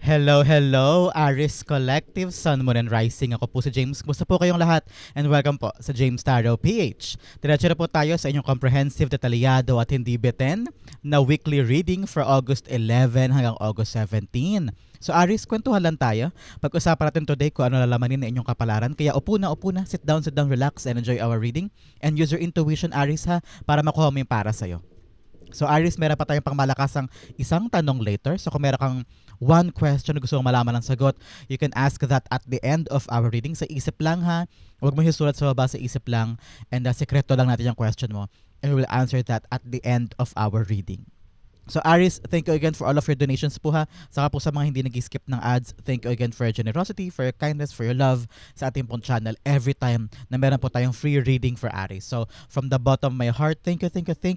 Hello, hello, Aris Collective, Sun, Moon, and Rising. Ako po si James. Kumusta po kayong lahat? And welcome po sa James Tarot PH. Diretso na po tayo sa inyong comprehensive, detalyado at hindi bitin na weekly reading for August 11 hanggang August 17. So Aris, kwentuhan lang tayo. Pag-usapan natin today kung ano lalamanin na inyong kapalaran. Kaya upo na, sit down, relax, and enjoy our reading. And use your intuition, Aris, ha, para makuha mo yung para sa'yo. So Aris, meron pa tayong pangmalakasang isang tanong later. So kung meron kang one question na gusto mong malaman ng sagot, you can ask that at the end of our reading. Sa isip lang ha. Huwag mo isulat sa baba, sa isip lang. And sekreto lang natin yung question mo. And we will answer that at the end of our reading. So Aris, thank you again for all of your donations po ha. Saka po sa mga hindi nag-skip ng ads, thank you again for your generosity, for your kindness, for your love sa ating pong channel every time na meron po tayong free reading for Aris. So from the bottom of my heart, thank you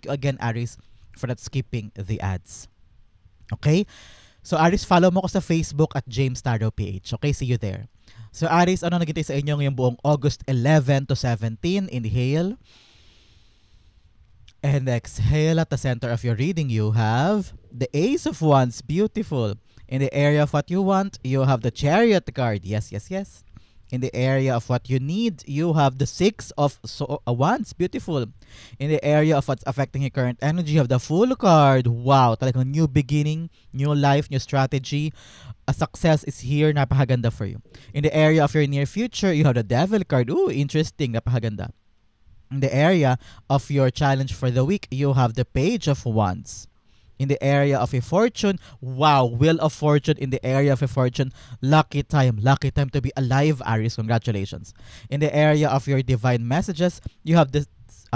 again Aris for not skipping the ads. Okay? So Aris, follow mo ko sa Facebook at James Tarot PH. Okay, see you there. So Aris, ano nagintay sa inyo ngayong buong August 11 to 17? Inhale. And exhale. At the center of your reading, you have the Ace of Wands. Beautiful. In the area of what you want, you have the Chariot card. Yes. In the area of what you need, you have the Six of Wands. Beautiful. In the area of what's affecting your current energy, you have the Fool card. Wow, talagang new beginning, new life, new strategy. A success is here. Napakaganda for you. In the area of your near future, you have the Devil card. Ooh, interesting. Napakaganda. In the area of your challenge for the week, you have the Page of Wands. In the area of a fortune, wow, Wheel of Fortune. In the area of a fortune, lucky time to be alive, Aries. Congratulations. In the area of your divine messages, you have the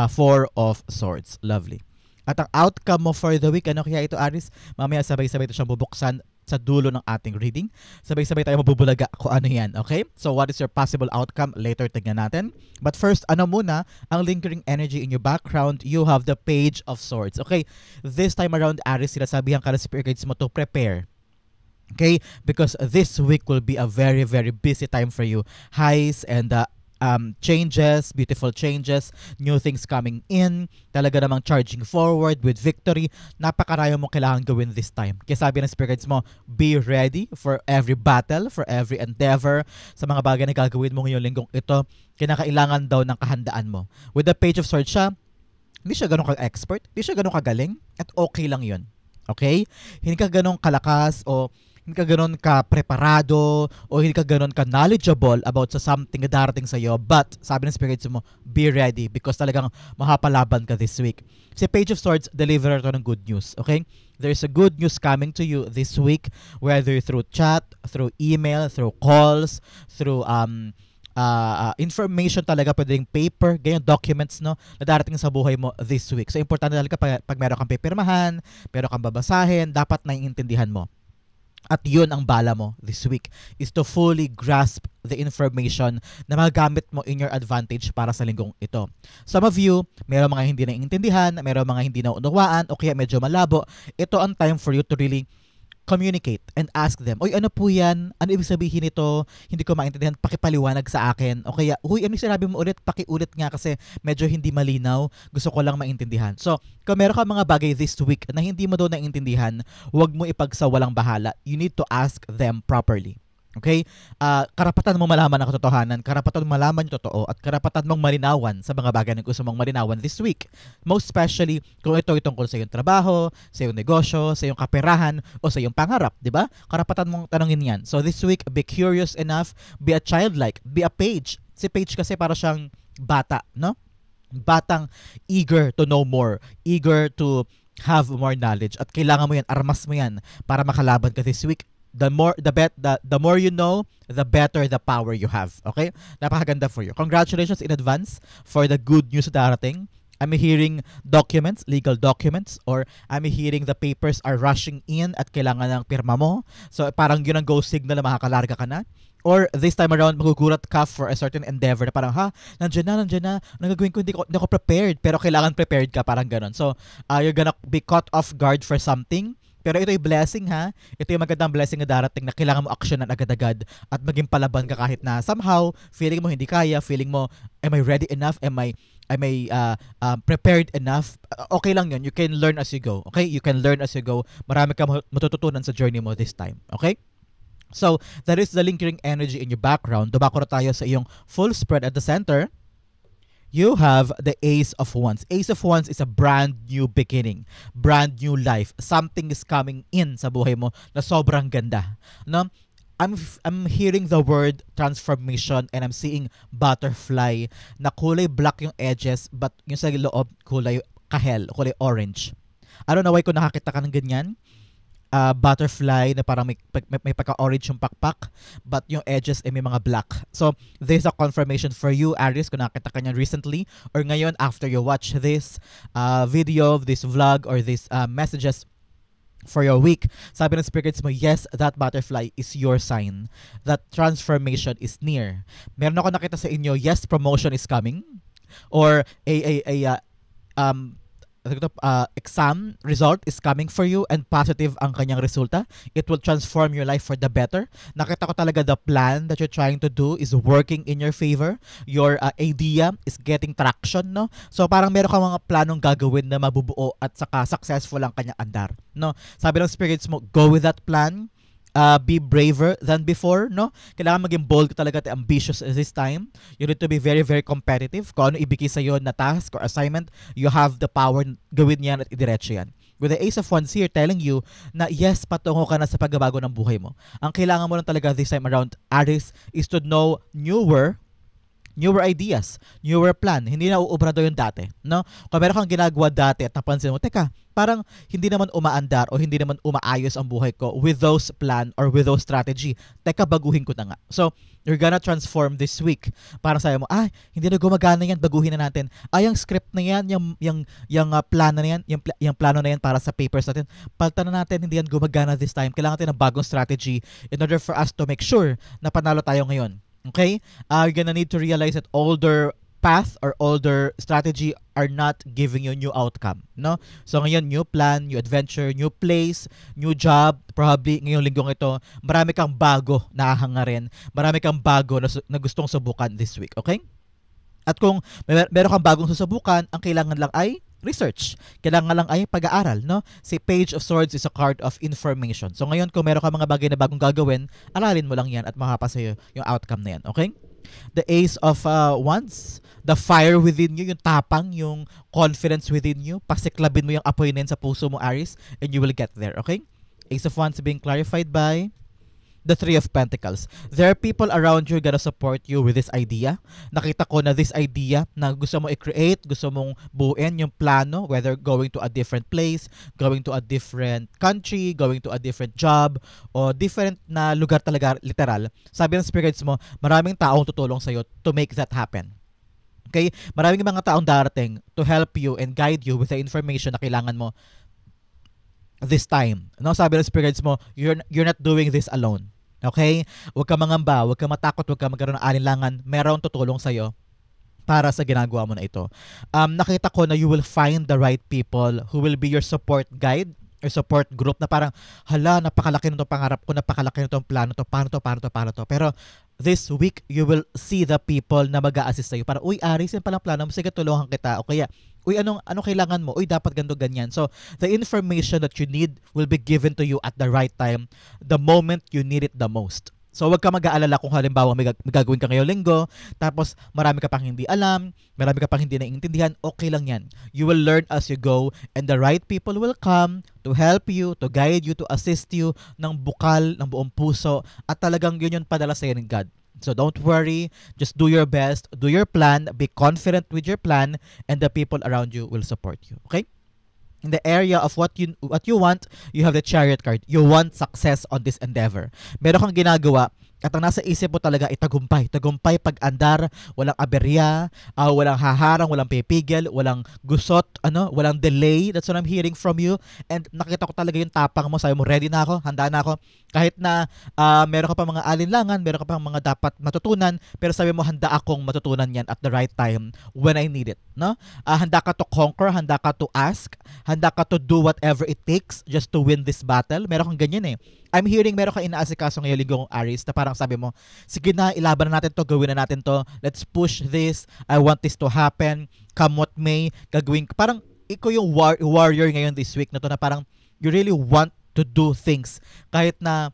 Four of Swords. Lovely. At ang outcome mo for the week, ano kaya ito, Aries? Mamaya sabay-sabay ito siyang bubuksan sa dulo ng ating reading. Sabay-sabay tayo mabubulaga kung ano yan, okay? So what is your possible outcome? Later, tignan natin. But first, ano muna, ang lingering energy in your background, you have the Page of Swords, okay? This time around, Aries, sinasabihan ka na spirit guides mo to prepare. Okay? Because this week will be a very, very busy time for you. Highs and changes, beautiful changes, new things coming in, talaga namang charging forward with victory. Napakarayo mo kailangan gawin this time. Kaya sabi ng spirit guides mo, be ready for every battle, for every endeavor, sa mga bagay na gagawin mo ngayong linggong ito, kinakailangan daw ng kahandaan mo. With the Page of Swords siya, hindi siya ganun ka-expert, hindi siya ganun kagaling, at okay lang yun. Okay? Hindi ka ganun kalakas o hindi ka ganun ka-preparado o hindi ka ganun ka-knowledgeable about sa something na darating sa'yo. But, sabi ng spirits mo, be ready because talagang mahapalaban ka this week. Si Page of Swords, deliverer to ng good news. Okay? There's a good news coming to you this week, whether through chat, through email, through calls, through information talaga, pwedeng paper, ganyan documents, no, na darating sa buhay mo this week. So, importante talaga pag meron kang pipirmahan, meron kang babasahin, dapat naiintindihan mo. At yun ang bala mo this week is to fully grasp the information na magagamit mo in your advantage para sa linggong ito. Some of you, meron mga hindi naiintindihan, meron mga hindi naunawaan, o kaya medyo malabo. Ito ang time for you to really communicate and ask them, oy, ano po yan? Ano ibig sabihin nito? Hindi ko maintindihan, pakipaliwanag sa akin. O kaya, huy, ano sinabi mo ulit? Pakiulit nga kasi medyo hindi malinaw. Gusto ko lang maintindihan. So, kung meron ka mga bagay this week na hindi mo daw naintindihan, huwag mo ipagsawalang bahala. You need to ask them properly. Okay? Karapatan mong malaman ang katotohanan, karapatan mong malaman yung totoo, at karapatan mong malinawan sa mga bagay na gusto mong malinawan this week. Most especially kung ito ay tungkol sa iyong trabaho, sa iyong negosyo, sa iyong kaperahan, o sa iyong pangarap, di ba? Karapatan mong tanongin yan. So this week, be curious enough, be a childlike, be a page. Si Page kasi para siyang bata, no? Batang eager to know more, eager to have more knowledge, at kailangan mo yan, armas mo yan para makalaban ka this week. The more you know, the better the power you have. Okay? Napakaganda for you. Congratulations in advance for the good news darating. I'm hearing documents, legal documents, or I'm hearing the papers are rushing in at kailangan ng pirma mo. So parang yun ang go signal na makakalarga ka na. Or this time around, magugulat ka for a certain endeavor na parang, nandiyan na, ang gagawin ko, hindi ako prepared, pero kailangan prepared ka, parang ganon. So, you're gonna be caught off guard for something. Pero ito yung blessing ha. Ito yung magandang blessing na darating na kailangan mo aksyonan agad-agad at maging palaban ka kahit na somehow feeling mo hindi kaya, feeling mo am I ready enough? Am I prepared enough? Okay lang yun. You can learn as you go. Okay? You can learn as you go. Marami ka matututunan sa journey mo this time. Okay? So, that is the lingering energy in your background. Dumako na tayo sa iyong full spread at the center. You have the Ace of Wands. Ace of Wands is a brand new beginning, brand new life. Something is coming in sa buhay mo na sobrang ganda. No? I'm hearing the word transformation and I'm seeing butterfly na kulay black yung edges but yung sa loob kulay kahel, kulay orange. I don't know why kung nakakita ka ng ganyan. Butterfly na parang may pagka-orange yung pakpak but yung edges ay may mga black. So, there's a confirmation for you, Aries, kung nakita ka niyan recently or ngayon after you watch this video, this vlog, or these messages for your week. Sabi ng spirits mo, yes, that butterfly is your sign. That transformation is near. Meron ako nakita sa inyo, yes, promotion is coming or exam result is coming for you and positive ang kanyang resulta. It will transform your life for the better. Nakita ko talaga the plan that you're trying to do is working in your favor. Your idea is getting traction, no? So parang meron ka mga planong gagawin na mabubuo at saka successful ang kanyang andar, no? Sabi ng spirits mo, go with that plan. Be braver than before, no? Kailangan maging bold ka talaga at ambitious this time. You need to be very, very competitive. Kung ano ibigay sa'yo na task or assignment, you have the power gawin yan at idiretso yan. With the Ace of Wands here telling you na yes, patungo ka na sa pagbabago ng buhay mo. Ang kailangan mo lang talaga this time around, Aries, is to know newer ideas, newer plan. Hindi na uubra daw yung dati, no? Kung meron kang ginagawa dati at napansin mo, teka, parang hindi naman umaandar o hindi naman umaayos ang buhay ko with those plan or with those strategy. Teka, baguhin ko na nga. So, you're gonna transform this week. Para sabi mo, hindi na gumagana yan, baguhin na natin. Yung script na yan, yung plano na yan, yung plano na yan para sa papers natin, palitan na natin, hindi yan gumagana this time. Kailangan natin ng bagong strategy in order for us to make sure na panalo tayo ngayon. Okay? You're gonna need to realize that older path or older strategy are not giving you new outcome, no? So ngayon, new plan, new adventure, new place, new job. Probably ngayong linggong ito, marami kang bago na hahangarin. Marami kang bago na gustong subukan this week, okay? At kung meron kang bagong susubukan, ang kailangan lang ay research. Kailangan lang ay pag-aaral, no? Si Page of Swords is a card of information. So ngayon, kung meron ka mga bagay na bagong gagawin, aralin mo lang yan at makapasa yung outcome na yan, okay? The Ace of Wands, the fire within you, yung tapang, yung confidence within you, pasiklabin mo yung apoy na yan sa puso mo, Aries, and you will get there, okay? Ace of Wands being clarified by the Three of Pentacles. There are people around you gonna support you with this idea. Nakita ko na this idea na gusto mo i-create, gusto mong buuin yung plano, whether going to a different place, going to a different country, going to a different job, o different na lugar talaga, literal. Sabi ng spirits mo, maraming taong tutulong sa'yo to make that happen. Okay? Maraming mga taong darating to help you and guide you with the information na kailangan mo this time. No, sabi ng spirits mo, you're not doing this alone. Okay? Huwag ka mangamba, huwag ka matakot, huwag ka magkaroon ng alinlangan. Merong tutulong sa'yo para sa ginagawa mo na ito. Nakita ko na you will find the right people who will be your support guide or support group na parang, hala, napakalaki nitong pangarap ko, napakalaki nitong plano to, paano to. Pero this week, you will see the people na mag-a-assist sa'yo. Para, uy, Aris, yan palang plano mo, sige, tulungan kita. O kaya, uy, ano kailangan mo? Uy, dapat ganito, ganyan. So, the information that you need will be given to you at the right time, the moment you need it the most. So, wag ka mag-aalala kung halimbawa may gagawin ka ngayong linggo, tapos marami ka pang hindi alam, marami ka pang hindi naiintindihan, okay lang yan. You will learn as you go, and the right people will come to help you, to guide you, to assist you ng bukal, ng buong puso, at talagang yun yung padala sa'yo ng God. So don't worry, just do your best, do your plan, be confident with your plan, and the people around you will support you. Okay? In the area of what you want, you have the Chariot card. You want success on this endeavor. Meron kang ginagawa at ang nasa isip mo talaga ay tagumpay. Tagumpay pag-andar, walang aberya, walang haharang, walang pipigil, walang gusot, walang delay. That's what I'm hearing from you. And nakita ko talaga yung tapang mo. Sabi mo, ready na ako, handa na ako. Kahit na meron ka pa mga alinlangan, meron ka pa mga dapat matutunan, pero sabi mo, handa akong matutunan yan at the right time when I need it. No? Handa ka to conquer, handa ka to ask, handa ka to do whatever it takes just to win this battle. Meron kang ganyan eh. I'm hearing meron kang inaasikaso ngayong linggong, Aries, na parang sabi mo, sige na, ilaban na natin to, gawin na natin to, let's push this, I want this to happen, come what may, gagawin. Parang ikaw yung warrior ngayon this week na to, na parang you really want to do things kahit na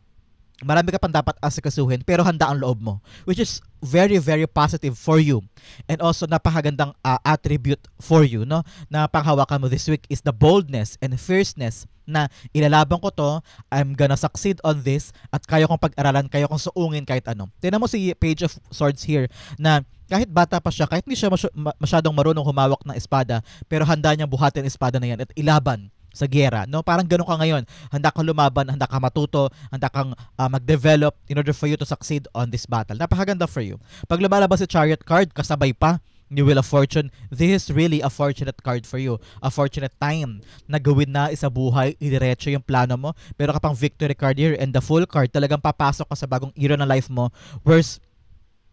Marami ka pang dapat asikasuhin pero handa ang loob mo, which is very very positive for you, and also napakagandang attribute for you, no, na panghawakan mo this week is the boldness and fierceness na ilalaban ko to, I'm gonna succeed on this, at kaya kong pag-aralan, kaya kong suungin kahit ano. Tingnan mo si Page of Swords here, na kahit bata pa siya, kahit hindi siya masyadong marunong humawak ng espada, pero handa niyang buhatin ang espada na yan at ilaban sa giyera, no? Parang ganun ka ngayon. Handa kang lumaban, handa kang matuto, handa kang mag-develop in order for you to succeed on this battle. Napakaganda for you. Pag lumalabas si Chariot card, kasabay pa ni Wheel of Fortune, this is really a fortunate card for you. A fortunate time na gawin na isa buhay, idiretso yung plano mo. Pero kapang victory card here and the full card, talagang papasok ka sa bagong era ng life mo where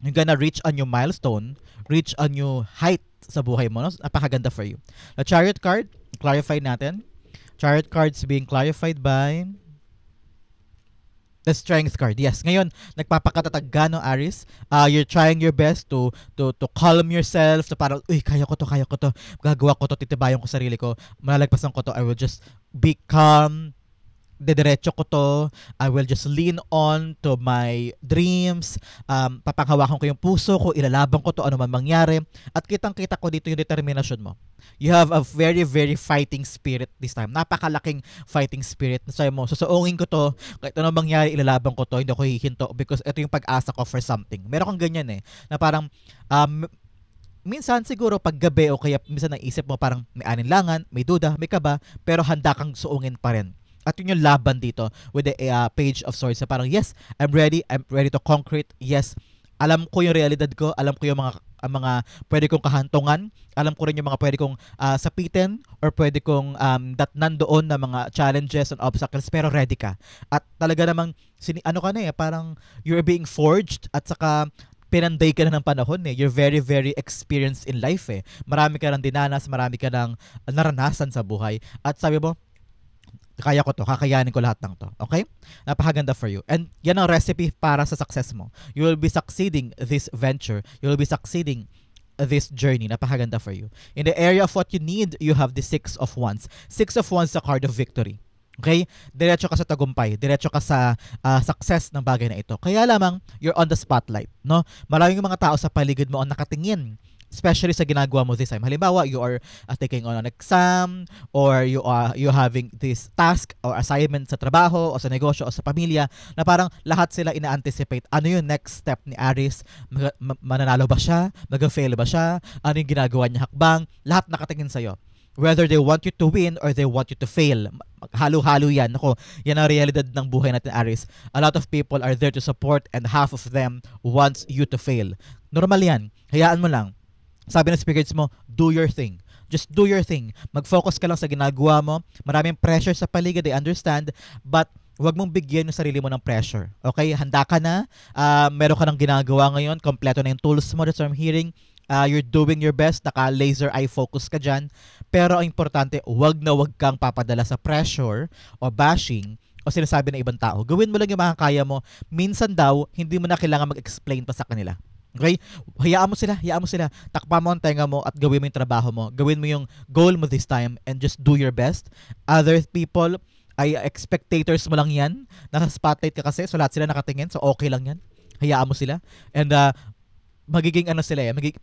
you're gonna reach a new milestone, reach a new height sa buhay mo. No? Napakaganda for you. The Chariot card, clarify natin. Chariot cards being clarified by the Strength card. Yes, ngayon nagpapakatatag ka, no, Aries. You're trying your best to calm yourself, to parang, uy, kaya ko to, gagawa ko to, titibayan ko sarili ko, malalagpasan ko to, I will just be calm, dediretso ko to, I will just lean on to my dreams, papanghawakan ko yung puso ko, ilalaban ko to, ano man mangyari, at kitang-kita ko dito yung determinasyon mo. You have a very, very fighting spirit this time. Napakalaking fighting spirit. Sabi mo, susuungin ko to, kahit ano mangyari, ilalaban ko to, hindi ako hihinto because ito yung pag-asa ko for something. Meron kang ganyan na parang, minsan siguro pag gabi o kaya minsan naisip mo parang may aninlangan, may duda, may kaba, pero handa kang suungin pa rin. At yun yung laban dito with the Page of Swords. So parang, yes, I'm ready to concrete. Yes, alam ko yung realidad ko, alam ko yung mga pwede kong kahantungan, alam ko rin yung mga pwede kong sapitin or pwede kong datnan doon na mga challenges and obstacles, pero ready ka. At talaga namang, parang you're being forged at saka pinanday ka na ng panahon You're very, very experienced in life Marami ka ng dinanas, marami ka ng naranasan sa buhay. At sabi mo, kaya ko to, kakayanin ko lahat ng to. Okay? Napakaganda for you. And yan ang recipe para sa success mo. You will be succeeding this venture. You will be succeeding this journey. Napakaganda for you. In the area of what you need, you have the Six of Wands. Six of Wands, the card of victory. Okay? Diretso ka sa tagumpay. Diretso ka sa success ng bagay na ito. Kaya lamang, you're on the spotlight. No? Maraming mga tao sa paligid mo ang nakatingin, especially sa ginagawa mo this time. Halimbawa, you are taking on an exam, or you having this task or assignment sa trabaho o sa negosyo o sa pamilya, na parang lahat sila ina-anticipate. Ano yung next step ni Aries? Mananalo ba siya? Mag-fail ba siya? Ano yung ginagawa niya hakbang? Lahat nakatingin sa'yo. Whether they want you to win or they want you to fail. Halo-halo yan. Ako, yan ang realidad ng buhay natin, Aries. A lot of people are there to support and half of them wants you to fail. Normal yan. Hayaan mo lang. Sabi ng spirits mo, do your thing. Just do your thing. Mag-focus ka lang sa ginagawa mo. Maraming pressure sa paligid, I understand. But huwag mong bigyan yung sarili mo ng pressure. Okay? Handa ka na. Meron ka ng ginagawa ngayon. Kompleto na yung tools mo. That's what I'm hearing. You're doing your best. Naka-laser eye focus ka dyan. Pero ang importante, huwag kang papadala sa pressure o bashing o sinasabi ng ibang tao. Gawin mo lang yung makakaya mo. Minsan daw, hindi mo na kailangan mag-explain pa sa kanila. Okay? Hayaan mo sila. Takpa mo ang tenga mo at gawin mo yung trabaho mo. Gawin mo yung goal mo this time and just do your best. Other people ay spectators mo lang yan. Nasa spotlight ka kasi, so lahat sila nakatingin, so okay lang yan. Hayaan mo sila. And magiging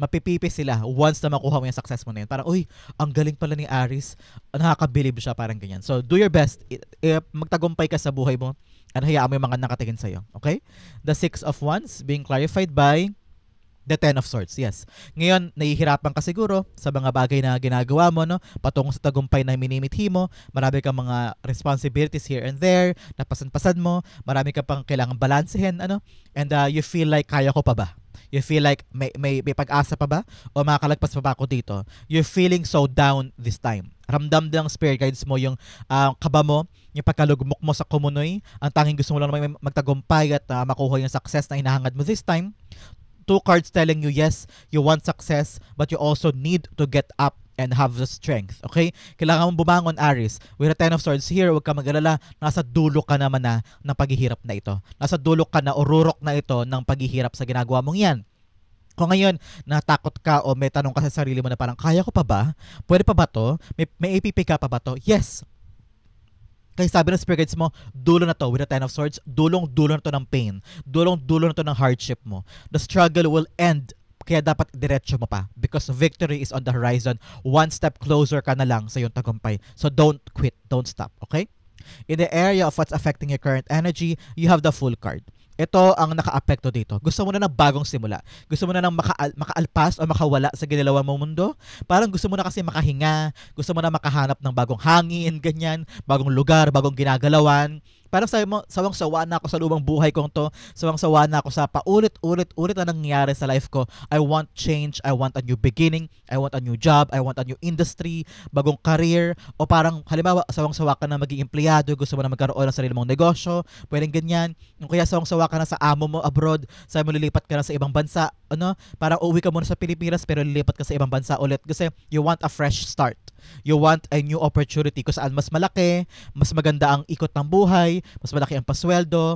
mapipipi sila once na makuha mo yung success mo na yun. Parang, uy, ang galing pala ni Aries. Nakakabilib siya, parang ganyan. So, do your best. Magtagumpay ka sa buhay mo and hayaan mo yung mga nakatingin sa'yo. Okay? The Six of Wands being clarified by the Ten of Swords, yes. Ngayon, nahihirapan ka siguro sa mga bagay na ginagawa mo, no? Patungo sa tagumpay na minimithi mo. Marami kang mga responsibilities here and there, napasan-pasan mo. Marami ka pang kailangang balansehin, ano? And you feel like, kaya ko pa ba? You feel like may pag-asa pa ba? O makakalagpas pa ba ako dito? You're feeling so down this time. Ramdam ng spirit guides mo yung kaba mo, yung pagkalugmok mo sa kumunoy. Ang tanging gusto mo lang naman magtagumpay at makuha yung success na hinahangad mo this time. Two cards telling you, yes, you want success, but you also need to get up and have the strength. Okay? Kailangan mong bumangon, Aries. With the Ten of Swords here, huwag ka mag-alala. Nasa dulo ka naman na ng paghihirap na ito. Nasa dulo ka na, ururok na ito ng paghihirap sa ginagawa mong yan. Kung ngayon, natakot ka o may tanong ka sa sarili mo na parang, kaya ko pa ba? Pwede pa ba to? May APP ka pa ba to? Yes. Kaya sabi ng spirit guides mo, dulo na to with the Ten of Swords, dulong-dulo na to ng pain, dulong-dulo na to ng hardship mo. The struggle will end, kaya dapat diretso mo pa because victory is on the horizon. One step closer ka na lang sa iyong tagumpay. So don't quit, don't stop, okay? In the area of what's affecting your current energy, you have the Fool card. Ito ang naka-apekto dito. Gusto mo na ng bagong simula. Gusto mo na ng makaalpas o makawala sa ginalawan mong mundo. Parang gusto mo na kasi makahinga. Gusto mo na makahanap ng bagong hangin, ganyan. Bagong lugar, bagong ginagalawan. Parang sabi mo, sawang-sawa na ako sa lumang buhay kong to. Sawang-sawa na ako sa paulit-ulit na nangyayari sa life ko. I want change. I want a new beginning. I want a new job. I want a new industry. Bagong career. O parang, halimbawa, sawang-sawa ka na maging empleyado. Gusto mo na magkaroon ng sarili mong negosyo. Pwedeng ganyan. O kaya sawang-sawa ka na sa amo mo abroad. Sabi mo, lilipat ka na sa ibang bansa. Ano? Parang uuwi ka muna sa Pilipinas pero lilipat ka sa ibang bansa ulit. Kasi you want a fresh start. You want a new opportunity kung saan mas malaki, mas maganda ang ikot ng buhay, mas malaki ang pasweldo,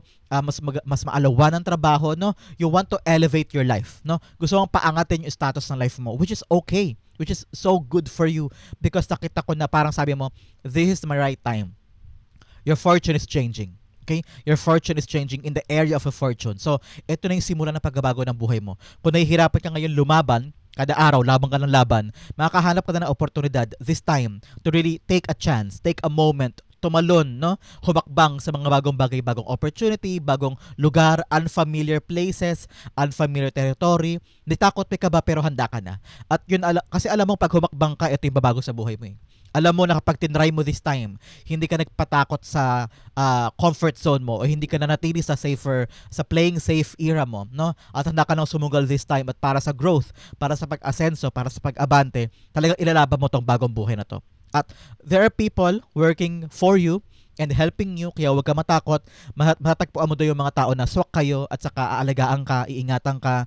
mas maalawan ang trabaho, no? You want to elevate your life, no? Gusto mong paangatin yung status ng life mo, which is okay, which is so good for you because nakita ko na parang sabi mo, this is my right time. Your fortune is changing. Okay? Your fortune is changing in the area of a fortune. So, ito na yung simula ng pagbabago ng buhay mo. Kung nahihirapan ka ngayon lumaban, kada araw, laban ka ng laban, makakahanap ka na ng oportunidad this time to really take a chance, take a moment, tumalon, no? Humakbang sa mga bagong bagay, bagong opportunity, bagong lugar, unfamiliar places, unfamiliar territory. Nitakot ka ba pero handa ka na. At yun, kasi alam mo pag humakbang ka, ito yung babago sa buhay mo eh. Alam mo na kapag tinry mo this time, hindi ka nagpatakot sa comfort zone mo o hindi ka na natili sa playing safe era mo, no? At handa ka nang sumugal this time at para sa growth, para sa pag-asenso, para sa pag-abante, talagang ilalaban mo tong bagong buhay na to. At there are people working for you and helping you, kaya huwag ka matakot. Matatagpuan mo doon yung mga tao na swak kayo at saka aalagaan ka, iingatan ka,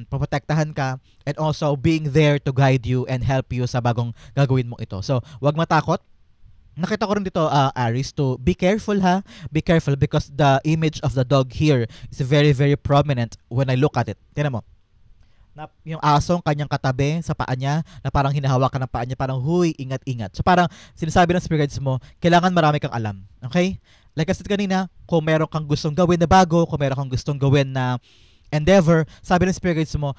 protektahan ka, and also being there to guide you and help you sa bagong gagawin mo ito. So, huwag matakot. Nakita ko rin dito, Aries, to be careful ha. Be careful because the image of the dog here is very, very prominent when I look at it. Tingnan mo. Na yung asong kanyang katabi sa paa niya, na parang hinahawakan ng paa niya, parang huy, ingat-ingat. So parang sinasabi ng spirit guides mo, kailangan marami kang alam. Okay? Like I said kanina, kung meron kang gustong gawin na bago, kung meron kang gustong gawin na endeavor, sabi ng spirit guides mo,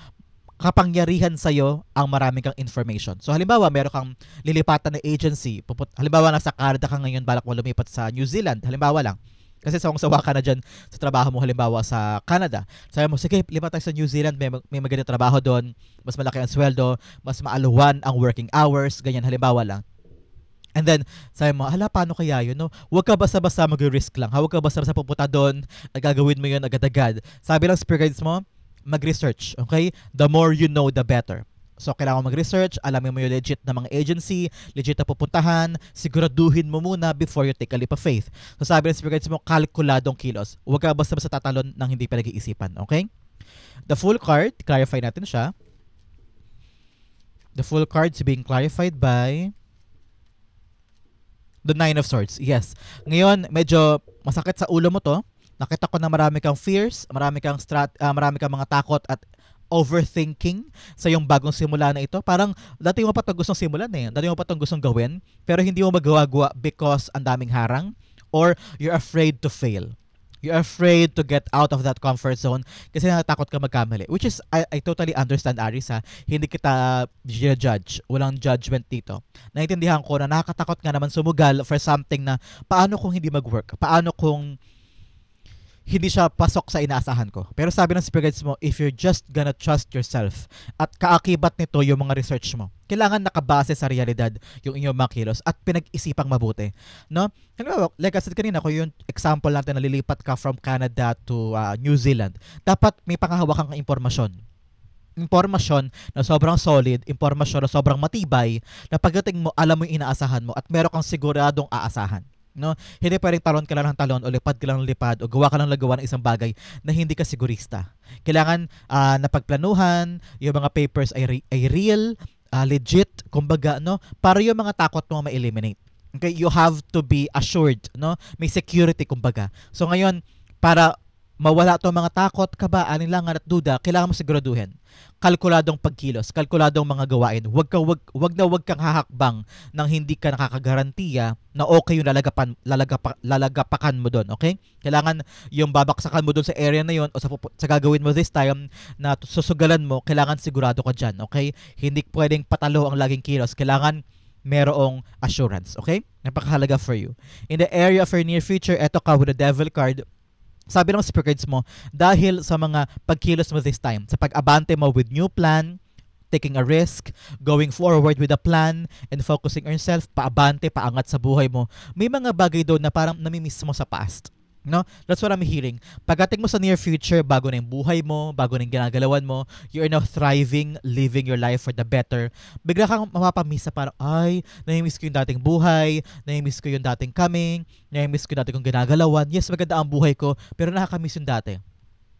kapangyarihan sa'yo ang marami kang information. So halimbawa, meron kang lilipatan na agency. Halimbawa, nasa Canada ka ngayon, balak mo lumipat sa New Zealand. Halimbawa lang. Kasi sawang-sawa ka na dyan sa trabaho mo, halimbawa sa Canada. Sabi mo, sige, lipat tayo sa New Zealand, may magandang trabaho doon, mas malaki ang sweldo, mas maaluwan ang working hours, ganyan, halimbawa lang. And then, sabi mo, hala, paano kaya yun, no? Huwag ka basta-basta mag-risk lang. Huwag ka basta-basta pupunta doon, at gagawin mo yun agad-agad. Sabi lang spirit guides mo, mag-research, okay? The more you know, the better. So, kailangan mag-research, alamin mo yung legit na mga agency, legit na pupuntahan, siguraduhin mo muna before you take a leap of faith. So, sabi ng spirit guides mo, kalkuladong kilos. Huwag ka basta-basta tatalon ng hindi pinag-iisipan, okay? The Fool card, clarify natin siya. The Fool card is being clarified by the Nine of Swords. Yes. Ngayon, medyo masakit sa ulo mo to. Nakita ko na marami kang fears, marami kang mga takot at overthinking sa yung bagong simula na ito. Parang dati mo pa itong gustong simulan eh. Dati mo pa itong gustong gawin, pero hindi mo magawa because ang daming harang or you're afraid to fail. You're afraid to get out of that comfort zone kasi natatakot ka magkamali. Which is, I totally understand, Aries ha. Hindi kita judge. Walang judgment dito. Naintindihan ko na nakakatakot nga naman sumugal for something na paano kung hindi mag-work? Paano kung hindi siya pasok sa inaasahan ko. Pero sabi ng spirit guides mo, if you're just gonna trust yourself at kaakibat nito yung mga research mo, kailangan nakabase sa realidad yung inyong mga kilos at pinag-isipang mabuti. No? Like I said kanina, kung yung example natin na lilipat ka from Canada to New Zealand, dapat may panghahawakan kang impormasyon. Impormasyon na sobrang solid, impormasyon na sobrang matibay, na pagdating mo, alam mo yung inaasahan mo at meron kang siguradong aasahan. No, hindi pwedeng talon ka lang ng talon o lipad ka lang ng lipad o gawa ka lang gawa ng isang bagay na hindi ka sigurista. Kailangan napagplanuhan, yung mga papers ay real, legit, kumbaga, no, para yung mga takot mo ma-eliminate. Okay, you have to be assured, no? May security kumbaga. So ngayon, para mawala to mga takot, kaba, alinlangan at duda, kailangan mo siguraduhin. Kalkuladong pagkilos, kalkuladong mga gawain. Wag kang hahakbang nang hindi ka nakakagarantiya na okay yung lalagapakan mo doon, okay? Kailangan yung babaksakan mo doon sa area na yon o sa gagawin mo this time na susugalan mo, kailangan sigurado ka dyan, okay? Hindi pwedeng patalo ang laging kilos. Kailangan merong assurance, okay? Napakahalaga for you. In the area of your near future, eto ka with the devil card. Sabi ng speaker guides mo, dahil sa mga pagkilos mo this time, sa pag-abante mo with new plan, taking a risk, going forward with a plan, and focusing on yourself, paabante, paangat sa buhay mo, may mga bagay doon na parang namimiss mo sa past. No? That's what I'm hearing. Pagdating mo sa near future, bago na yung buhay mo, bago na yung ginagalawan mo, you're now thriving, living your life for the better. Bigla kang mapapamiss sa parang, ay, namimiss ko yung dating buhay, namimiss ko yung dating coming, namimiss ko yung dating kong ginagalawan. Yes, maganda ang buhay ko, pero nakakamiss yung dati.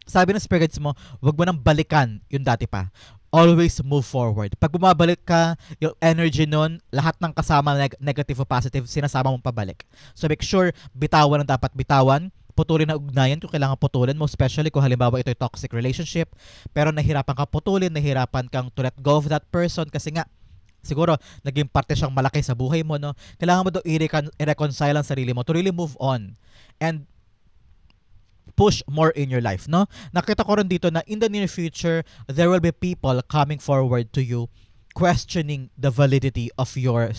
Sabi ng spirits mo, wag mo nang balikan yung dati pa. Always move forward. Pag bumabalik ka, yung energy nun, lahat ng kasama negative o positive, sinasama mong pabalik. So make sure, bitawan ang dapat bitawan, putulin na ugnayan kung kailangan putulin mo, especially kung halimbawa ito'y toxic relationship, pero nahirapan kang putulin, nahirapan kang to let go of that person kasi nga, siguro, naging parte siyang malaki sa buhay mo, no? Kailangan mo doon i-reconcile ang sarili mo to really move on. And push more in your life, no? Nakita ko rin dito na in the near future, there will be people coming forward to you questioning the validity of your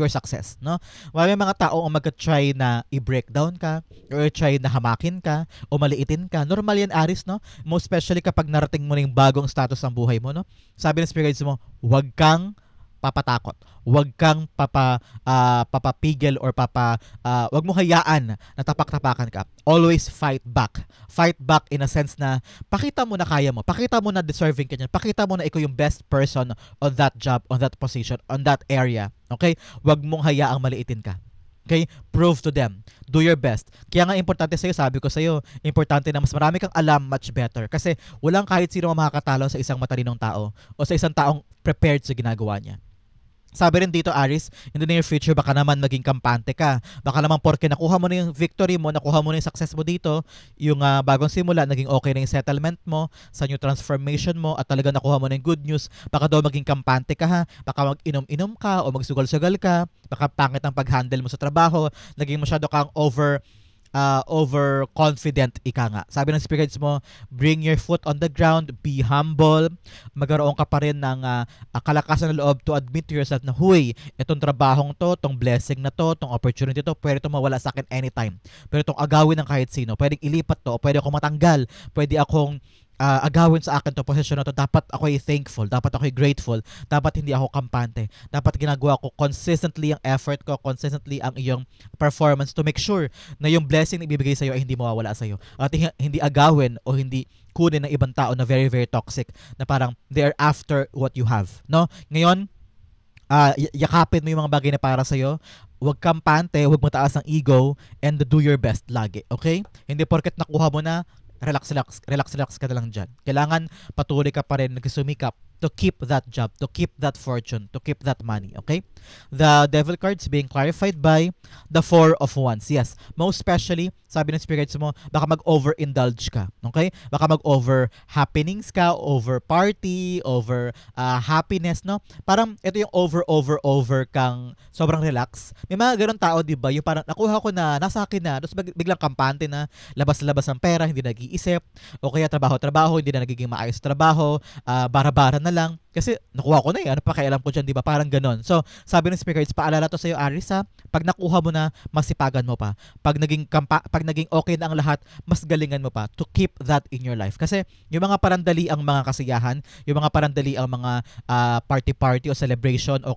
success, no? May mga tao ang mag-try na i-breakdown ka or try na hamakin ka o maliitin ka. Normal yan, Aris, no? Most especially kapag narating mo na yung bagong status ng buhay mo, no? Sabi ng spirit guides mo, huwag kang papatakot. Huwag kang papapigil or huwag mo hayaan na tapak-tapakan ka. Always fight back. Fight back in a sense na pakita mo na kaya mo. Pakita mo na deserving ka niyan. Pakita mo na ikaw yung best person on that job, on that position, on that area. Okay? Huwag mong hayaang maliitin ka. Okay? Prove to them. Do your best. Kaya nga importante sa'yo, sabi ko sa'yo, importante na mas marami kang alam, much better. Kasi walang kahit sino makakatalo sa isang matalinong tao o sa isang taong prepared sa ginagawa niya. Sabi rin dito, Aris, in the near future, baka naman maging kampante ka. Baka naman porke nakuha mo na yung victory mo, nakuha mo na yung success mo dito, yung bagong simula, naging okay na yung settlement mo, sa new transformation mo, at talaga nakuha mo na yung good news, baka daw maging kampante ka ha, baka mag-inom-inom ka o magsugal-sugal ka, baka pangit ang pag-handle mo sa trabaho, naging masyado kang overconfident ika nga. Sabi ng spirit guides mo, bring your foot on the ground, be humble, magkaroon ka pa rin ng kalakasan ng loob to admit to yourself na, huy, itong trabahong to, itong blessing na to, itong opportunity to, pwede itong mawala sa akin anytime. Pero itong agawin ng kahit sino, pwedeng ilipat to, o pwede akong matanggal, pwede akong agawin sa akin to posisyon na to, dapat ako'y thankful, dapat ako'y grateful, dapat hindi ako kampante, dapat ginagawa ko consistently ang effort ko, consistently ang iyong performance to make sure na yung blessing na ibibigay sa'yo ay hindi mawawala sa'yo at hindi agawin o hindi kunin ng ibang tao na very very toxic na parang they are after what you have, no? Ngayon, yakapin mo yung mga bagay na para sa'yo, huwag kampante, huwag mataas ang ego, and do your best lagi, okay? Hindi porket nakuha mo na, relax ka na lang dyan. Kailangan patuloy ka pa rin nagsumikap to keep that job, to keep that fortune, to keep that money, okay? The devil cards being clarified by the Four of Wands. Yes, most especially, sabi ng spirits mo, baka mag-over-indulge ka, okay? Baka mag-over happenings ka, over party, over happiness, no? Parang ito yung over kang sobrang relax. May mga ganun tao, di ba? Yung parang nakuha ko na, nasa akin na, tapos biglang kampante na, labas-labas ang pera, hindi nag-iisip, o kaya trabaho-trabaho, hindi na nagiging maayos trabaho, bara-bara na lang. Kasi nakuha ko na ano pakialam ko dyan, di ba? Parang ganon. So, sabi ng spirits, paalala to sa'yo, Aris, ha? Pag nakuha mo na, masipagan mo pa. Pag naging okay na ang lahat, mas galingan mo pa to keep that in your life. Kasi yung mga parandali ang mga kasiyahan, yung mga parandali ang mga party-party o celebration o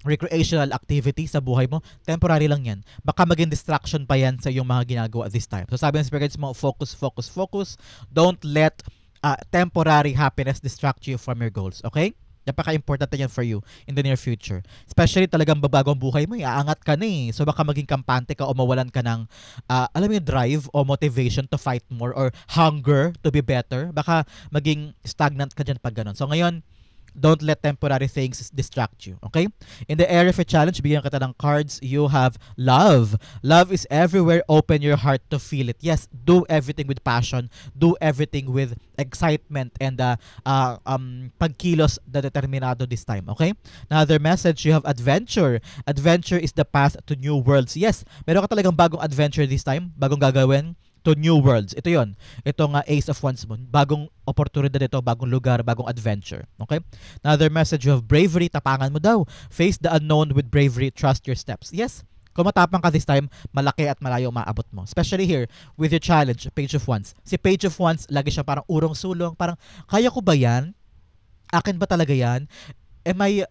recreational activity sa buhay mo, temporary lang yan. Baka maging distraction pa yan sa yung mga ginagawa this time. So sabi ng spirits mo, focus. Don't let temporary happiness distract you from your goals, okay? Napaka-importante yan for you in the near future. Especially talagang babago ang buhay mo, aangat ka na eh. So baka maging kampante ka o mawalan ka ng, alam mo yung drive o motivation to fight more or hunger to be better. Baka maging stagnant ka dyan pag ganun. So ngayon, Don't let temporary things distract you, okay? In the area of a challenge, bigyan kita ng cards, you have love. Love is everywhere. Open your heart to feel it. Yes, do everything with passion. Do everything with excitement and pagkilos na determinado this time, okay? Another message, you have adventure. Adventure is the path to new worlds. Yes, meron ka talagang bagong adventure this time, bagong gagawin to new worlds. Ito yon. Ito nga Ace of Wands mo. Bagong oportunidad ito, bagong lugar, bagong adventure. Okay? Another message, you have bravery. Tapangan mo daw. Face the unknown with bravery. Trust your steps. Yes, kung matapang ka this time, malaki at malayo maabot mo. Especially here, with your challenge, Page of Wands. Si Page of Wands, lagi siya parang urong-sulong. Parang, kaya ko ba yan? Akin ba talaga yan? Am I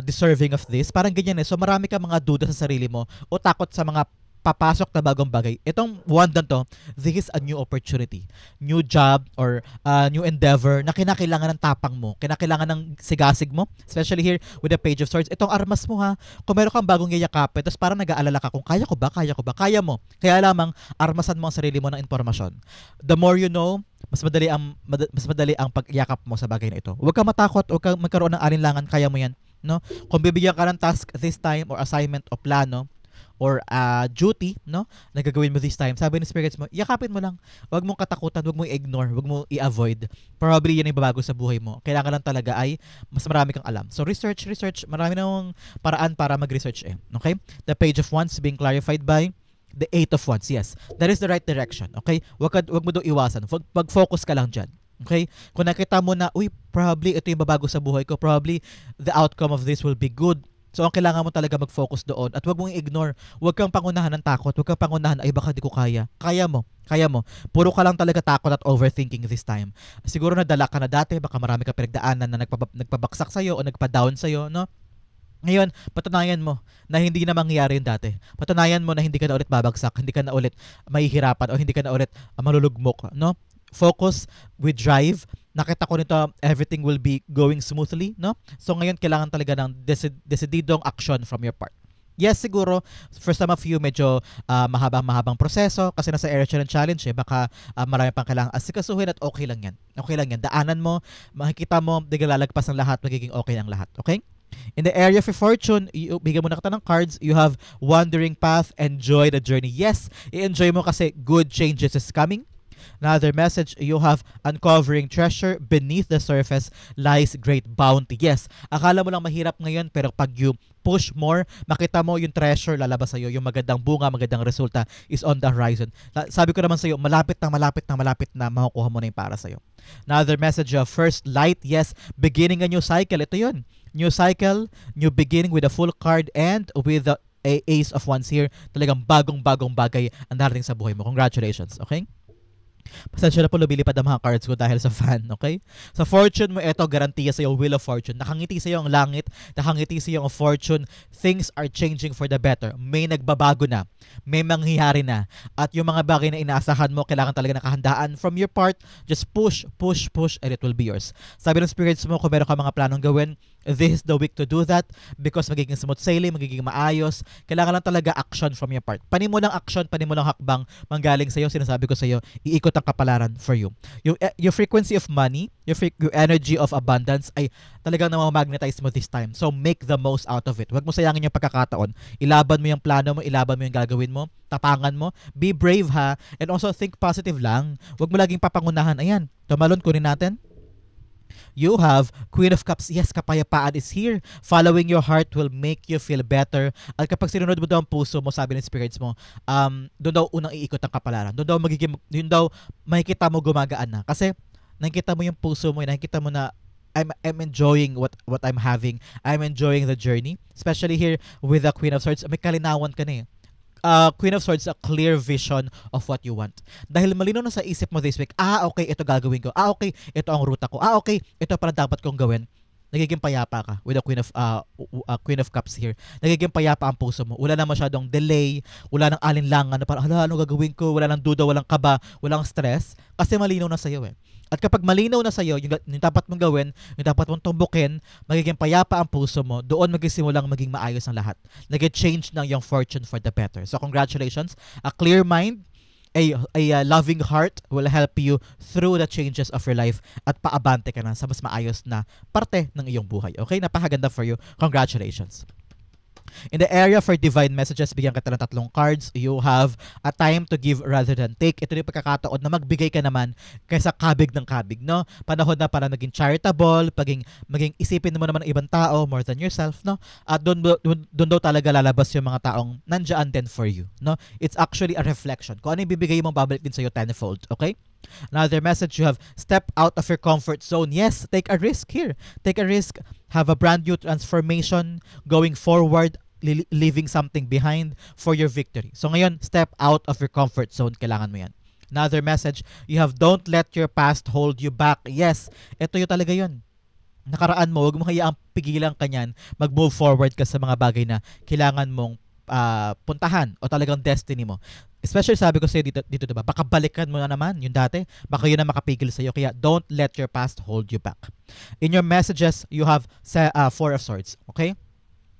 deserving of this? Parang ganyan eh. So marami ka mga duda sa sarili mo o takot sa mga papasok na bagong bagay. Itong wand na to, this is a new opportunity. New job or new endeavor na kinakailangan ng tapang mo. Kinakailangan ng sigasig mo. Especially here with the Page of Swords. Itong armas mo ha. Kung meron kang bagong yayakapin, tapos parang nag-aalala ka kung kaya ko ba? Kaya mo. Kaya lamang, armasan mo ang sarili mo ng impormasyon. The more you know, mas madali ang pagyakap mo sa bagay na ito. Huwag kang matakot, huwag kang magkaroon ng alinlangan, kaya mo yan. No? Kung bibigyan ka ng task this time or assignment o plano, or duty, no, na gagawin mo this time, sabi ng spirits mo, yakapin mo lang. Huwag mong katakutan, huwag mong i-ignore, huwag mong i-avoid. Probably yan ang babago sa buhay mo. Kailangan lang talaga ay mas marami kang alam. So research. Marami nang paraan para mag-research eh. Okay? The Page of Wands being clarified by the Eight of Wands. Yes, that is the right direction. Okay? Huwag mo daw iwasan. Mag-focus ka lang dyan. Okay? Kung nakita mo na, probably ito yung babago sa buhay ko. Probably the outcome of this will be good. So, ang kailangan mo talaga mag-focus doon at huwag mong i-ignore. Huwag kang pangunahan ng takot. Huwag kang pangunahan, ay baka di ko kaya. Kaya mo. Puro ka lang talaga takot at overthinking this time. Siguro nadala ka na dati, baka marami ka pinagdaanan na nagpabaksak sa'yo o nagpa-down sa'yo, no? Ngayon, patunayan mo na hindi na mangyayari yung dati. Patunayan mo na hindi ka na ulit babagsak, hindi ka na ulit mahihirapan o hindi ka na ulit malulugmok, no? Focus with drive. Nakita ko nito, everything will be going smoothly, no? So ngayon kailangan talaga ng decididong action from your part. Yes, siguro for some of you medyo mahabang proseso kasi nasa area ng challenge eh, baka marami pang kailangan asikasuhin at okay lang yan. Okay lang yan. Daanan mo, makikita mo, lalagpas ng lahat, magiging okay ang lahat. Okay? In the area of fortune, bigyan mo na kita ng cards, you have wandering path, enjoy the journey. Yes, i-enjoy mo kasi good changes is coming. Another message, you have uncovering treasure. Beneath the surface lies great bounty. Yes, akala mo lang mahirap ngayon, pero pag you push more, makita mo yung treasure lalabas sa'yo. Yung magandang bunga, magandang resulta is on the horizon. Sabi ko naman sa'yo, malapit na makukuha mo na yung para sa'yo. Another message, first light. Yes, beginning a new cycle. Ito yun. New cycle, new beginning with a full card and with the Ace of Wands here. Talagang bagong bagay ang darating sa buhay mo. Congratulations, okay? Pasensya na po, lumilipad ang mga cards ko dahil sa fan, okay? Sa fortune mo, ito, garantiya sa'yo, Wheel of Fortune. Nakangiti sa'yo ang langit, nakangiti sa'yo ang fortune. Things are changing for the better. May nagbabago na. May mangyayari na. At yung mga bagay na inaasahan mo, kailangan talaga nakahandaan. From your part, just push, and it will be yours. Sabi ng spirits mo, kung meron ka mga planong gawin, this is the week to do that because magiging smooth sailing, magiging maayos. Kailangan lang talaga action from your part. Panimulang action, panimulang hakbang manggaling sa'yo, sinasabi ko sa'yo, iikot ang kapalaran for you. Yung frequency of money, yung energy of abundance ay talagang namamagnetize mo this time. So make the most out of it. Huwag mo sayangin yung pagkakataon. Ilaban mo yung plano mo, ilaban mo yung gagawin mo, tapangan mo, be brave ha, and also think positive lang. Huwag mo laging papangunahan. Ayan, tumalon, kunin natin. You have Queen of Cups. Yes, kapayapaan is here. Following your heart will make you feel better. At kapag sinunod mo daw ang puso mo, sabi ng spirits mo, doon daw unang iikot ang kapalaran. Doon daw makikita mo gumagaan na. Kasi nakikita mo yung puso mo, nakikita mo na I'm enjoying what I'm having. I'm enjoying the journey. Especially here with the Queen of Swords, may kalinawan ka na eh. Queen of Swords, a clear vision of what you want. Dahil malinaw na sa isip mo this week, okay, ito gagawin ko. Okay, ito ang ruta ko. Okay, ito pala dapat kong gawin. Nagiging payapa ka with the Queen of Cups here. Nagiging payapa ang puso mo. Wala na masyadong delay, wala nang alinlangan na parang, ano gagawin ko? Wala nang duda, walang kaba, walang stress. Kasi malinaw na sa'yo eh. At kapag malinaw na sa'yo, yung dapat mong gawin, yung dapat mong tumbukin, magiging payapa ang puso mo, doon magsimulang maging maayos ang lahat. Nag-change ng yung fortune for the better. So congratulations, a clear mind, A loving heart will help you through the changes of your life at paabante ka na sa mas maayos na parte ng iyong buhay. Okay? Napakaganda for you. Congratulations. In the area for divine messages, bigyan kita ng 3 cards. You have a time to give rather than take. Ito yung pagkakataon na magbigay ka naman kaysa kabig ng kabig, no? Panahon na para maging charitable, maging isipin mo naman ng ibang tao more than yourself, no? At doon daw talaga lalabas yung mga taong nandiyan din for you, no? It's actually a reflection. Kung ano yung bibigay mo, babalik din sa'yo tenfold, okay? Another message, you have step out of your comfort zone. Yes, take a risk here. Take a risk. Have a brand new transformation going forward, leaving something behind for your victory. So ngayon, step out of your comfort zone. Kailangan mo yan. Another message, you have don't let your past hold you back. Yes, ito yung talaga yun. Nakaraan mo, huwag mo hayaang pigilan ka niyan. Mag-move forward ka sa mga bagay na kailangan mong puntahan o talagang destiny mo. Especially sabi ko sa'yo dito diba, baka balikan mo na naman yung dati, baka yun na makapigil sa'yo, kaya don't let your past hold you back. In your messages, you have 4 of Swords, okay?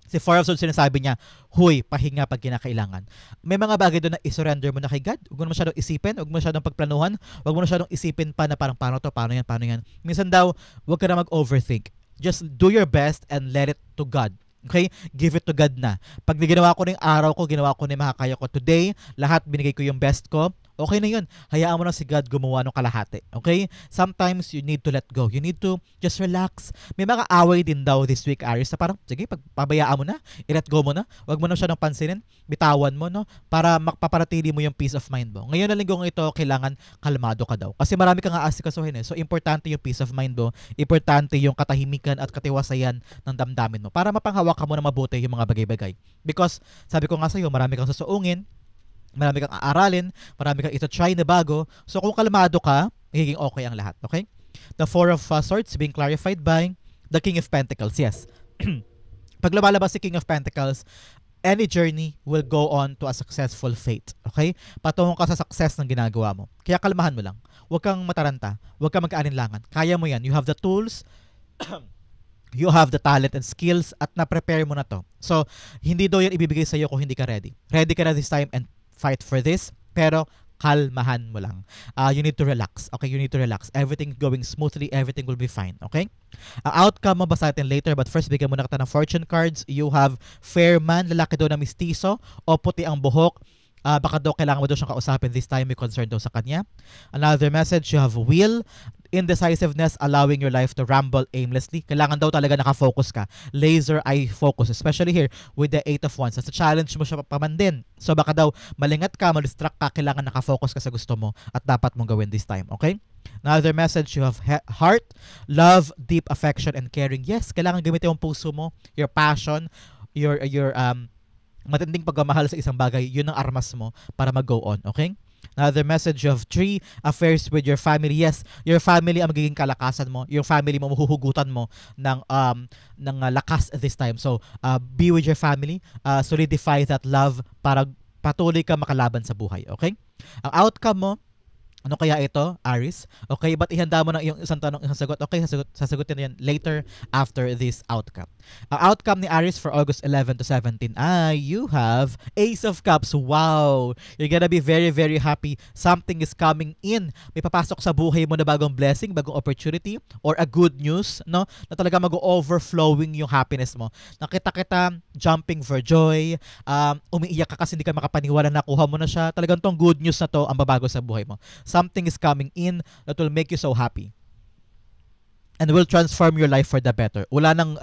Si 4 of Swords sinasabi niya, huy, pahinga pag kinakailangan. May mga bagay doon na isurrender mo na kay God. Huwag mo na masyadong isipin, huwag mo na masyadong pagplanuhan, huwag mo na masyadong isipin pa na parang paano yan. Minsan daw, huwag ka na mag-overthink. Just do your best and let it to God. Okay? Give it to God na. Pag ginawa ko na yung araw ko, ginawa ko na yung makakaya ko today, lahat binigay ko yung best ko, okay na yun. Hayaan mo na si God gumawa ng kalahati. Okay? Sometimes you need to let go. You need to just relax. May mga away din daw this week, Aries, na parang, sige, pagpabayaan mo na, i-let go mo na, huwag mo na siya nang pansinin, bitawan mo, no? Para mapaparatili mo yung peace of mind mo. Ngayon na linggong ito, kailangan kalmado ka daw. Kasi marami kang aasikasuhin eh. So, importante yung peace of mind mo. Importante yung katahimikan at katiwasayan ng damdamin mo para mapanghawak ka mo na mabuti yung mga bagay-bagay. Because, sabi ko nga sa'yo, marami kang susuungin, marami kang aaralin, marami kang ito-try na bago. So kung kalmado ka, magiging okay ang lahat. Okay? The 4 of Swords being clarified by the King of Pentacles. Yes. Pag lumalabas si King of Pentacles, any journey will go on to a successful fate. Okay? Patungo ka sa success ng ginagawa mo. Kaya kalmahan mo lang. Huwag kang mataranta. Huwag kang mag-aalinlangan. Kaya mo yan. You have the tools, you have the talent and skills, at na-prepare mo na to. So, hindi daw yan ibibigay sa'yo kung hindi ka ready. Ready ka na this time and fight for this, pero kalmahan mo lang. You need to relax. Okay, you need to relax. Everything going smoothly, everything will be fine. Okay? Ang outcome mo basta natin later, but first bigyan mo na kita ng fortune cards. You have fair man, lalaki daw na mistiso, o puti ang buhok. Baka daw kailangan mo daw siyang kausapin this time, may concern daw sa kanya. Another message, you have will, indecisiveness, allowing your life to ramble aimlessly. Kailangan daw talaga nakafocus ka. Laser eye focus, especially here with the 8 of Wands. Sa challenge mo siya paman din. So baka daw malingat ka, madistract ka, kailangan nakafocus ka sa gusto mo at dapat mong gawin this time. Okay? Another message, you have heart, love, deep affection, and caring. Yes, kailangan gamitin yung puso mo, your passion, your matinding pagmamahal sa isang bagay, yun ang armas mo para mag-go on, okay? Another message of 3, affairs with your family. Yes, your family ang magiging kalakasan mo. Your family mo, mahuhugutan mo ng lakas this time. So, be with your family. Solidify that love para patuloy ka makalaban sa buhay, okay? Ang outcome mo, ano kaya ito, Aries? Okay, but ihanda mo ng iyong isang tanong, isang sagot. Okay, sasagutin na yan later after this outcome. Ang outcome ni Aries for August 11 to 17 you have Ace of Cups. Wow! You're gonna be very, very happy. Something is coming in. May papasok sa buhay mo na bagong blessing, bagong opportunity, or a good news, no? Na talaga mag-overflowing yung happiness mo. Nakita kita jumping for joy, umiiyak ka kasi hindi ka makapaniwala na nakuha mo na siya. Talagang tong good news na to ang babago sa buhay mo. Something is coming in that will make you so happy and will transform your life for the better. Wala nang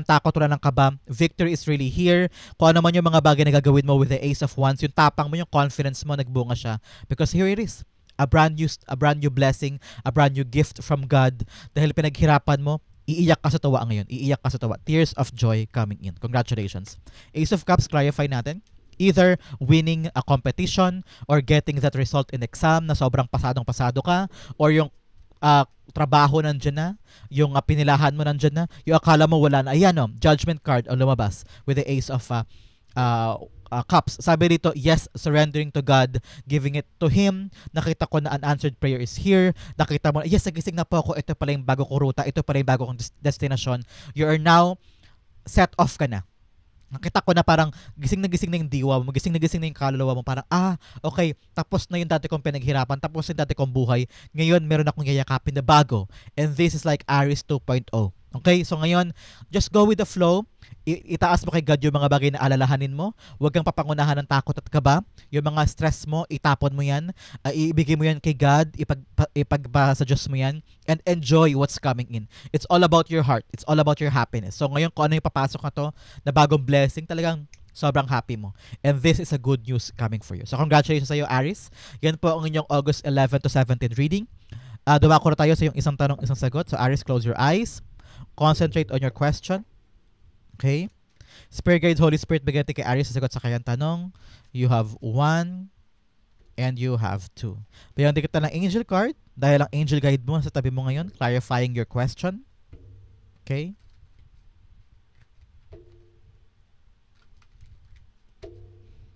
takot, wala nang kaba. Victory is really here. Kung ano man yung mga bagay na gagawin mo with the Ace of Wands, yung tapang mo, yung confidence mo, nagbunga siya. Because here it is. A brand new blessing, a brand new gift from God. Dahil pinaghirapan mo, iiyak ka sa tawa ngayon. Iiyak ka sa tawa. Tears of joy coming in. Congratulations. Ace of Cups, clarify natin. Either winning a competition or getting that result in exam na sobrang pasadong-pasado ka, or yung trabaho nandyan na, yung pinilahan mo nandyan na, yung akala mo wala na. Ayan o, judgment card ang lumabas with the Ace of Cups. Sabi dito, yes, surrendering to God, giving it to Him. Nakita ko na unanswered prayer is here. Nakita mo, yes, nagising na po ako. Ito pala yung bago kong ruta. Ito pala yung bago kong destination. You are now set off ka na. Nakita ko na parang gising na yung diwa mo, gising na yung kaluluwa mo, parang, okay, tapos na yung dati kong pinaghirapan, tapos yung dati kong buhay, ngayon meron akong yayakapin na bago. And this is like Aries 2.0. Okay, so ngayon, just go with the flow. Itaas mo kay God yung mga bagay na alalahanin mo. Huwag kang papangunahan ng takot at kaba. Yung mga stress mo, itapon mo yan. Ibigay mo yan kay God. Ipagba sa Diyos mo yan. And enjoy what's coming in. It's all about your heart. It's all about your happiness. So ngayon, kung ano yung papasok na to, na bagong blessing, talagang sobrang happy mo. And this is a good news coming for you. So congratulations sa iyo, Aries. Yan po ang inyong August 11 to 17 reading. Dumako na tayo sa yung isang tanong, isang sagot. So Aries, close your eyes. Concentrate on your question. Okay? Spirit guide, Holy Spirit, bigyan natin kay Aries sa sagot sa kanyang tanong. You have 1 and you have 2. Bigyan natin kita ng angel card dahil ang angel guide mo sa tabi mo ngayon, clarifying your question. Okay?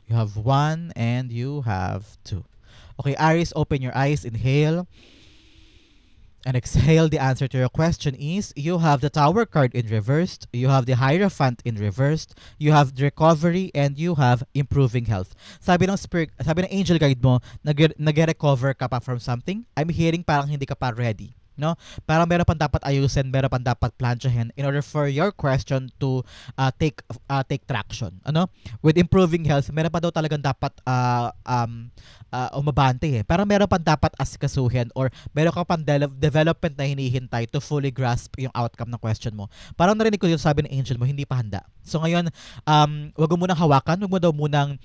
You have 1 and you have 2. Okay, Aries, open your eyes, inhale. And exhale. The answer to your question is you have the Tower card in reversed, you have the Hierophant in reversed, you have the recovery, and you have improving health. Sabi ng spirit, sabi ng angel guide mo, nag-recover ka pa from something. I'm hearing parang hindi ka pa ready. No? Parang meron pang dapat ayusin, meron pang dapat plansyahin in order for your question to take traction. Ano? With improving health, meron pa daw talagang dapat umabante eh. Parang meron pang dapat asikasuhin or meron ka pang development na hinihintay to fully grasp yung outcome ng question mo. Parang narinig ko yung sabi ng angel mo, hindi pa handa. So ngayon, wag mo munang hawakan, wag mo daw munang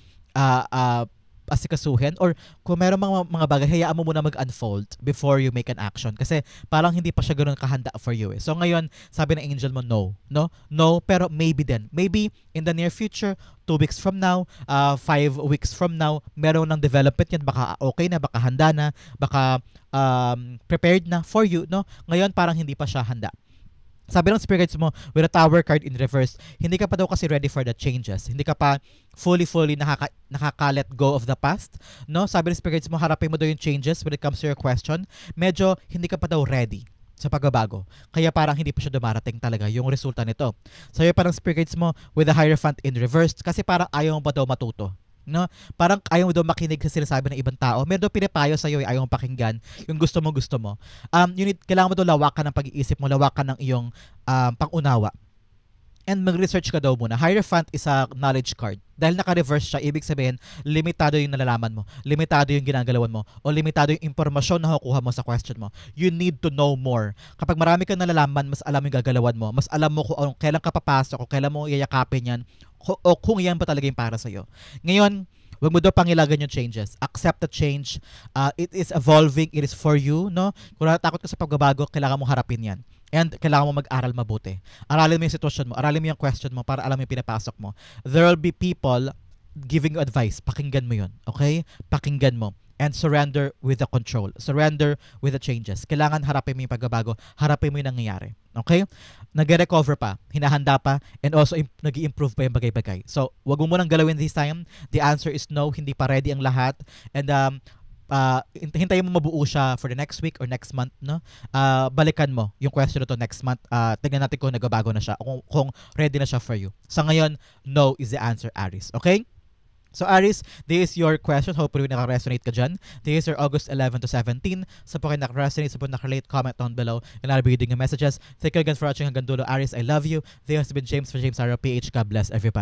asikasuhin, or kung meron mga bagay, hayaan mo muna mag-unfold before you make an action. Kasi parang hindi pa siya ganoon kahanda for you eh. So ngayon, sabi ng angel mo, no, pero maybe then. Maybe in the near future, 2 weeks from now, 5 weeks from now, meron ng development yan, baka okay na, baka handa na, baka prepared na for you, no? Ngayon, parang hindi pa siya handa. Sabi ng spirit guides mo, with a Tower card in reverse, hindi ka pa daw kasi ready for the changes. Hindi ka pa fully nakaka-let go of the past. No? Sabi ng spirit guides mo, harapin mo daw yung changes when it comes to your question. Medyo hindi ka pa daw ready sa pagbabago. Kaya parang hindi pa siya dumarating talaga yung resulta nito. Sabi parang spirit guides mo, with a Hierophant in reverse, kasi parang ayaw mo pa daw matuto. No? Parang ayaw mo daw makinig sa sinasabi ng ibang tao. Meron daw pinapayo sa'yo, ayaw mo pakinggan. Yung gusto mo. Kailangan mo daw lawakan ng pag-iisip mo, lawakan ng iyong pangunawa. And mag-research ka daw muna. Hierophant is a knowledge card. Dahil naka-reverse siya, ibig sabihin, limitado yung nalalaman mo, limitado yung ginagalawan mo, o limitado yung impormasyon na nakukuha mo sa question mo. You need to know more. Kapag marami kang nalalaman, mas alam yung gagalawan mo, mas alam mo kung kailan ka papasok, o kailan mo iyayakapin yan, o kung yan ba talaga yung para sa'yo. Ngayon, huwag mo daw pangilagan yung changes. Accept the change. It is evolving. It is for you. No? Kung natatakot ka sa pagbabago, kailangan mo harapin yan. And kailangan mo mag-aral mabuti. Aralin mo yung sitwasyon mo. Aralin mo yung question mo para alam mo yung pinapasok mo. There will be people giving you advice. Pakinggan mo yun. Okay? Pakinggan mo. And surrender with the control. Surrender with the changes. Kailangan harapin mo yung pagbabago. Harapin mo yung nangyayari. Okay? Nag-recover pa. Hinahanda pa. And also, nag-i-improve pa yung bagay-bagay. So, wag mo munang galawin this time. The answer is no. Hindi pa ready ang lahat. And, hintayin mo mabuo siya for the next week or next month, no? Balikan mo yung question na to next month. Tignan natin kung nagbabago na siya. Kung ready na siya for you. Sa ngayon, no is the answer, Aries. Okay? So Aries, this is your question. Hopefully naka-resonate ka dyan. This is your August 11 to 17. Sa po kayo naka-resonate, sa po naka-relate, comment down below. And I'll be reading your messages. Thank you again for watching hanggang dulo. Aries, I love you. This has been James for James Arrow PH. God bless everybody.